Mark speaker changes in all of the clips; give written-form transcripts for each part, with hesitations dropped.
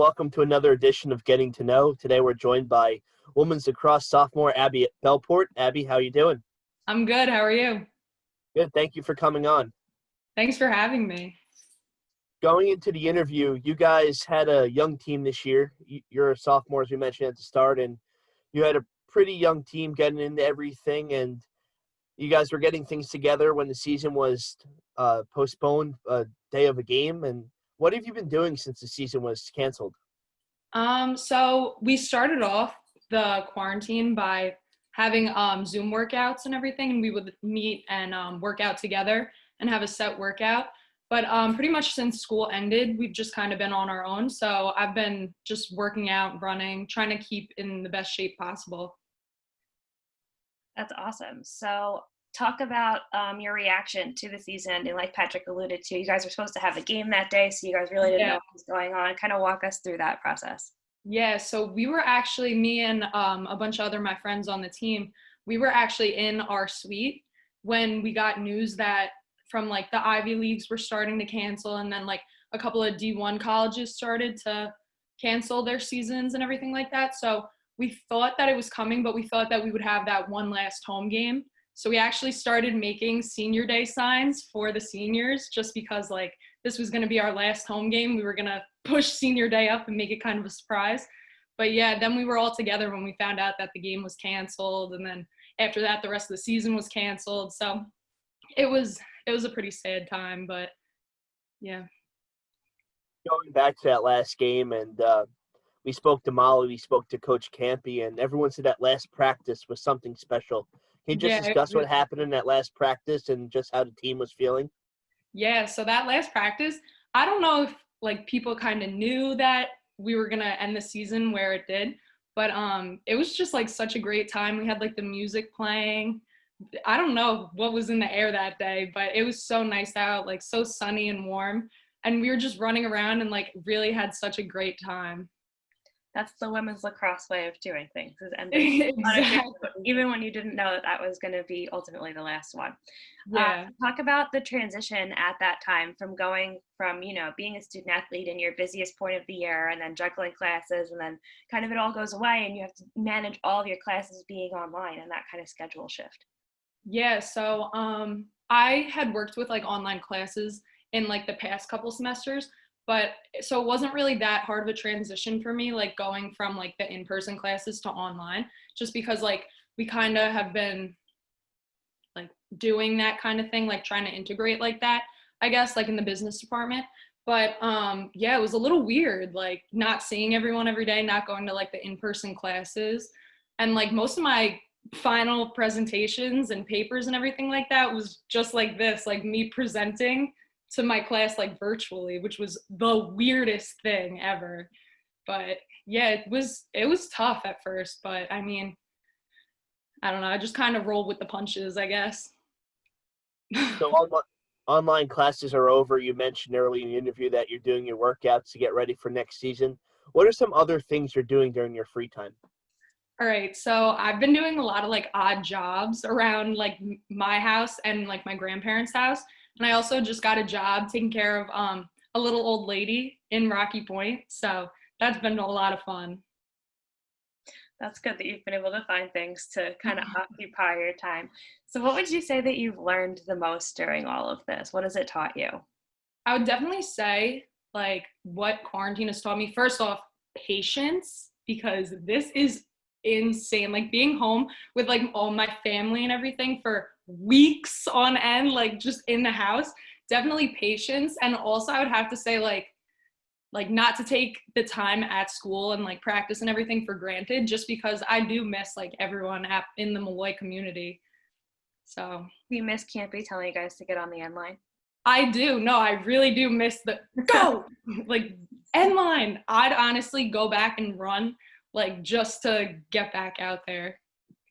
Speaker 1: welcome to another edition of Getting to Know. Today we're joined by women's lacrosse sophomore Abbie Bellport. Abbie, how you doing?
Speaker 2: I'm good. How are you?
Speaker 1: Good, thank you for coming on.
Speaker 2: Thanks for having me.
Speaker 1: Going into the interview, you guys had a young team this year. You're a sophomore, as we mentioned at the start, and you had a pretty young team getting into everything, and you guys were getting things together when the season was postponed a day of a game. And what have you been doing since the season was canceled?
Speaker 2: So we started off the quarantine by having Zoom workouts and everything, and we would meet and work out together and have a set workout. But pretty much since school ended, we've just kind of been on our own. So I've been just working out, running, trying to keep in the best shape possible.
Speaker 3: That's awesome. So talk about your reaction to the season. And like Patrick alluded to, you guys were supposed to have a game that day, so you guys really didn't know what was going on. Kind of walk us through that process.
Speaker 2: Yeah, so we were actually, me and a bunch of my friends on the team, we were actually in our suite when we got news that from like the Ivy Leagues were starting to cancel, and then like a couple of D1 colleges started to cancel their seasons and everything like that. So we thought that it was coming, but we thought that we would have that one last home game. So we actually started making senior day signs for the seniors just because like this was going to be our last home game. We were going to push senior day up and make it kind of a surprise. But yeah, then we were all together when we found out that the game was canceled. And then after that, the rest of the season was canceled. So it was a pretty sad time, but yeah.
Speaker 1: Going back to that last game, and we spoke to Molly, we spoke to Coach Campy, and everyone said that last practice was something special. Can you just discuss what happened in that last practice and just how the team was feeling?
Speaker 2: Yeah, so that last practice, I don't know if like people kind of knew that we were gonna end the season where it did, but it was just like such a great time. We had like the music playing. I don't know what was in the air that day, but it was so nice out, like so sunny and warm. And we were just running around and like really had such a great time.
Speaker 3: That's the women's lacrosse way of doing things, is ending
Speaker 2: Exactly.
Speaker 3: even when you didn't know that was going to be ultimately the last one.
Speaker 2: Yeah.
Speaker 3: Talk about the transition at that time from going from, being a student athlete in your busiest point of the year and then juggling classes, and then kind of it all goes away and you have to manage all of your classes being online and that kind of schedule shift.
Speaker 2: Yeah, so I had worked with like online classes in like the past couple semesters, but so it wasn't really that hard of a transition for me, like going from like the in-person classes to online, just because like we kind of have been like doing that kind of thing, like trying to integrate like that, I guess, like in the business department. But yeah, it was a little weird, like not seeing everyone every day, not going to like the in-person classes. And like most of my final presentations and papers and everything like that was just like this, like me presenting to my class like virtually, which was the weirdest thing ever. But yeah, it was tough at first, but I mean, I don't know, I just kind of rolled with the punches, I guess.
Speaker 1: So online classes are over. You mentioned earlier in the interview that you're doing your workouts to get ready for next season. What are some other things you're doing during your free time?
Speaker 2: All right, so I've been doing a lot of like odd jobs around like my house and like my grandparents' house. And I also just got a job taking care of a little old lady in Rocky Point. So that's been a lot of fun.
Speaker 3: That's good that you've been able to find things to kind of occupy your time. So what would you say that you've learned the most during all of this? What has it taught you?
Speaker 2: I would definitely say like what quarantine has taught me. First off, patience, because this is insane. Like being home with like all my family and everything for weeks on end, like just in the house, definitely patience. And also I would have to say like not to take the time at school and like practice and everything for granted, just because I do miss like everyone in the Malloy community. So
Speaker 3: you miss Campy telling you guys to get on the end line?
Speaker 2: I do. No, I really do miss the go like end line. I'd honestly go back and run like just to get back out there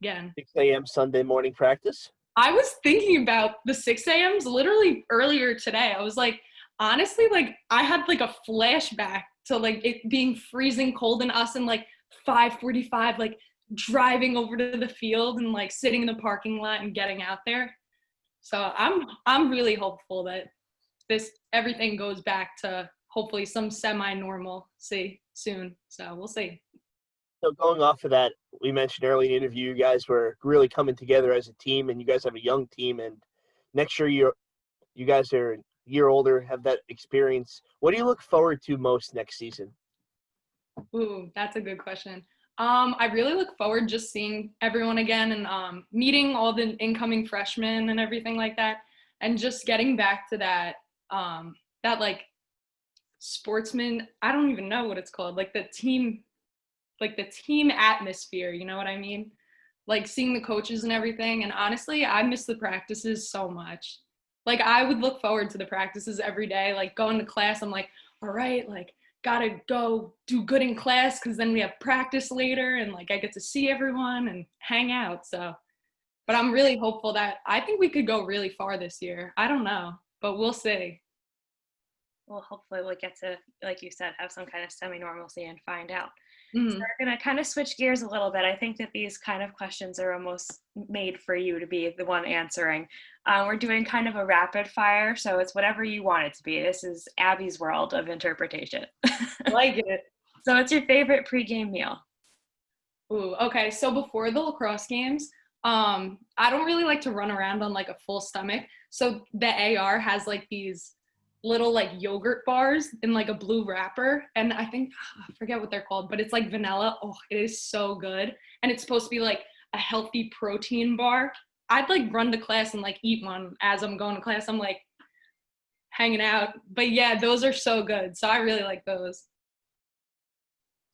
Speaker 2: again.
Speaker 1: 6 a.m. Sunday morning practice?
Speaker 2: I was thinking about the 6 a.m.s literally earlier today. I was like, honestly, like I had like a flashback to like it being freezing cold and us in like 5:45, like driving over to the field and like sitting in the parking lot and getting out there. So I'm really hopeful that everything goes back to hopefully some semi-normalcy. soon. So we'll see.
Speaker 1: So going off of that, we mentioned early in the interview, you guys were really coming together as a team, and you guys have a young team. And next year, you guys are a year older, have that experience. What do you look forward to most next season?
Speaker 2: Ooh, that's a good question. I really look forward just seeing everyone again and meeting all the incoming freshmen and everything like that, and just getting back to that that like sportsman. I don't even know what it's called, like the team atmosphere. You know what I mean? Like seeing the coaches and everything. And honestly, I miss the practices so much. Like I would look forward to the practices every day. Like going to class, I'm like, all right, like gotta go do good in class because then we have practice later and like I get to see everyone and hang out. So, but I'm really hopeful that I think we could go really far this year. I don't know, but we'll see.
Speaker 3: Well, hopefully we'll get to, like you said, have some kind of semi-normalcy and find out. So
Speaker 2: Mhm.
Speaker 3: we're going to kind of switch gears a little bit. I think that these kind of questions are almost made for you to be the one answering. We're doing kind of a rapid fire, so it's whatever you want it to be. This is Abbie's world of interpretation.
Speaker 2: Like it.
Speaker 3: So what's your favorite pregame meal?
Speaker 2: Ooh, okay. So before the lacrosse games, I don't really like to run around on like a full stomach. So the AR has like these little like yogurt bars in like a blue wrapper. And I think, I forget what they're called, but it's like vanilla. Oh, it is so good. And it's supposed to be like a healthy protein bar. I'd like run to class and like eat one as I'm going to class. I'm like hanging out. But yeah, those are so good. So I really like those.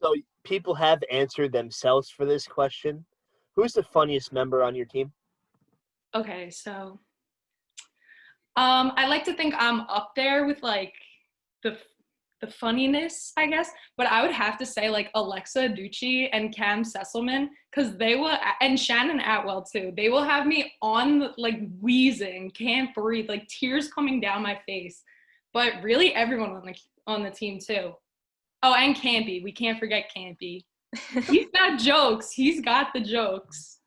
Speaker 1: So people have answered themselves for this question. Who's the funniest member on your team?
Speaker 2: Okay, so I like to think I'm up there with like the the funniness, I guess. But I would have to say like Alexa Ducci and Cam Sesselman, because they will, and Shannon Atwell too. They will have me on like wheezing, can't breathe, like tears coming down my face. But really, everyone on the team too. Oh, and Campy. We can't forget Campy. He's got jokes. He's got the jokes.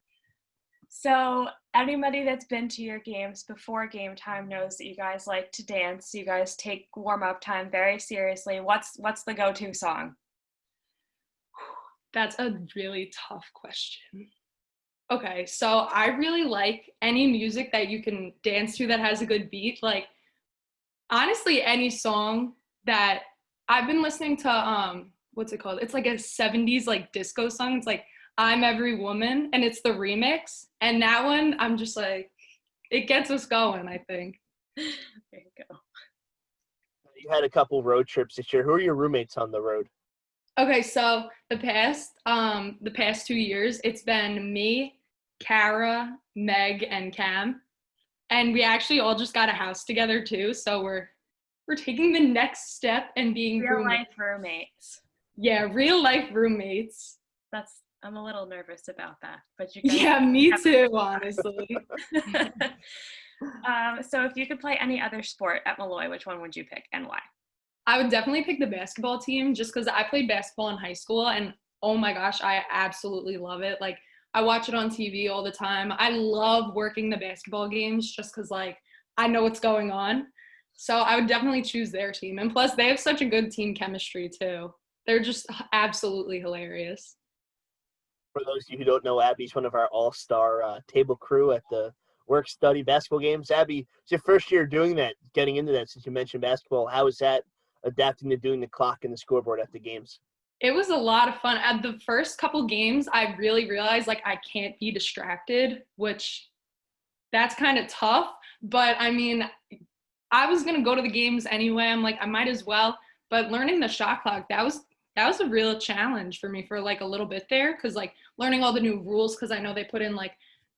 Speaker 3: So anybody that's been to your games before game time knows that you guys like to dance. You guys take warm-up time very seriously. What's the go-to song?
Speaker 2: That's a really tough question. Okay, so I really like any music that you can dance to that has a good beat. Like honestly, any song that I've been listening to what's it called? It's like a 70s like disco song. It's like I'm Every Woman and it's the remix. And that one I'm just like it gets us going, I think.
Speaker 3: There you go.
Speaker 1: You had a couple road trips this year. Who are your roommates on the road?
Speaker 2: Okay, so the past 2 years, it's been me, Kara, Meg, and Cam, and we actually all just got a house together too. So we're taking the next step and being
Speaker 3: Real
Speaker 2: roommates.
Speaker 3: life roommates.
Speaker 2: Yeah, real life roommates.
Speaker 3: I'm a little nervous about that, but you guys.
Speaker 2: Yeah, me
Speaker 3: have
Speaker 2: too, honestly.
Speaker 3: So if you could play any other sport at Malloy, which one would you pick and why?
Speaker 2: I would definitely pick the basketball team just because I played basketball in high school and oh my gosh, I absolutely love it. Like I watch it on TV all the time. I love working the basketball games just because like I know what's going on. So I would definitely choose their team. And plus they have such a good team chemistry too. They're just absolutely hilarious.
Speaker 1: For those of you who don't know, Abbie's one of our all-star table crew at the work-study basketball games. Abbie, it's your first year doing that, getting into that since you mentioned basketball. How is that adapting to doing the clock and the scoreboard at the games?
Speaker 2: It was a lot of fun. At the first couple games, I really realized like I can't be distracted, which that's kind of tough. But I mean, I was gonna go to the games anyway. I'm like, I might as well. But learning the shot clock, that was a real challenge for me for like a little bit there, because like learning all the new rules, because I know they put in like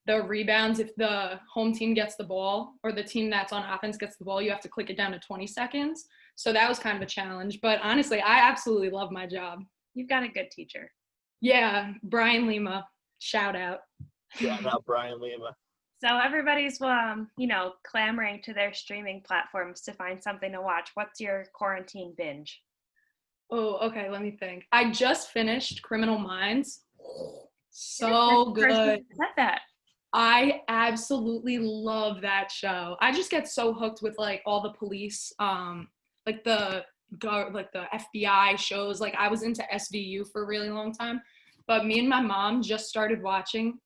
Speaker 2: the rebounds. If the home team gets the ball or the team that's on offense gets the ball, you have to click it down to 20 seconds. So that was kind of a challenge. But honestly, I absolutely love my job.
Speaker 3: You've got a good teacher.
Speaker 2: Yeah, Brian Lima, shout out.
Speaker 1: Shout out Brian Lima.
Speaker 3: So everybody's, clamoring to their streaming platforms to find something to watch. What's your quarantine binge?
Speaker 2: Oh, okay, let me think. I just finished Criminal Minds. So
Speaker 3: That's the person
Speaker 2: good.
Speaker 3: who said that.
Speaker 2: I absolutely love that show. I just get so hooked with like all the police, like the go like the FBI shows. Like I was into SVU for a really long time, but me and my mom just started watching.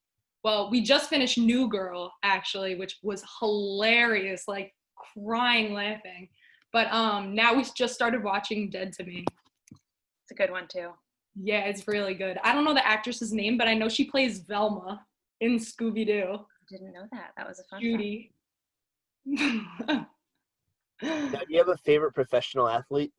Speaker 2: Well, we just finished New Girl actually, which was hilarious, like crying laughing. But now we just started watching Dead to Me.
Speaker 3: It's a good one too.
Speaker 2: Yeah, it's really good. I don't know the actress's name, but I know she plays Velma in Scooby-Doo.
Speaker 3: Didn't know that. That was a fun
Speaker 2: Judy.
Speaker 1: Now, do you have a favorite professional athlete?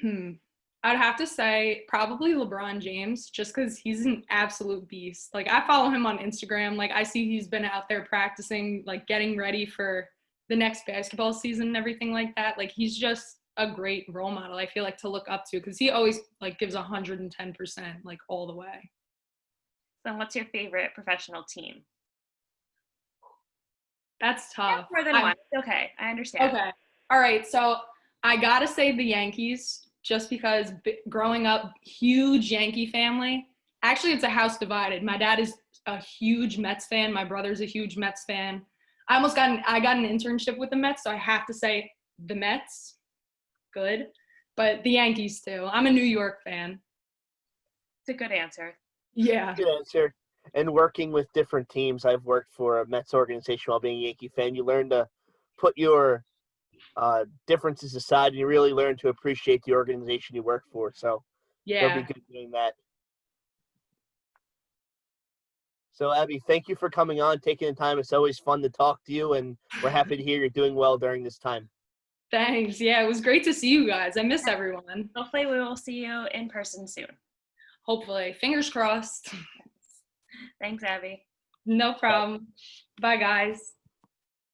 Speaker 2: I'd have to say probably LeBron James, just because he's an absolute beast. Like I follow him on Instagram. Like I see he's been out there practicing, like getting ready for the next basketball season and everything like that. Like he's just a great role model, I feel like, to look up to, because he always like gives 110% like all the way.
Speaker 3: So what's your favorite professional team?
Speaker 2: That's tough.
Speaker 3: More than one. It's okay. I understand.
Speaker 2: Okay. All right. So I gotta say the Yankees, just because growing up, huge Yankee family. Actually, it's a house divided. My dad is a huge Mets fan. My brother's a huge Mets fan. I got an internship with the Mets, so I have to say the Mets. Good. But the Yankees too. I'm a New York fan.
Speaker 3: It's a good answer.
Speaker 2: Yeah.
Speaker 1: Good answer. And working with different teams, I've worked for a Mets organization while being a Yankee fan. You learn to put your differences aside, and you really learn to appreciate the organization you work for. So it'll be good doing that. So, Abbie, thank you for coming on, taking the time. It's always fun to talk to you, and we're happy to hear you're doing well during this time.
Speaker 2: Thanks. Yeah, it was great to see you guys. I miss everyone.
Speaker 3: Hopefully we will see you in person soon.
Speaker 2: Hopefully. Fingers crossed.
Speaker 3: Thanks, Abbie.
Speaker 2: No problem. Bye, guys.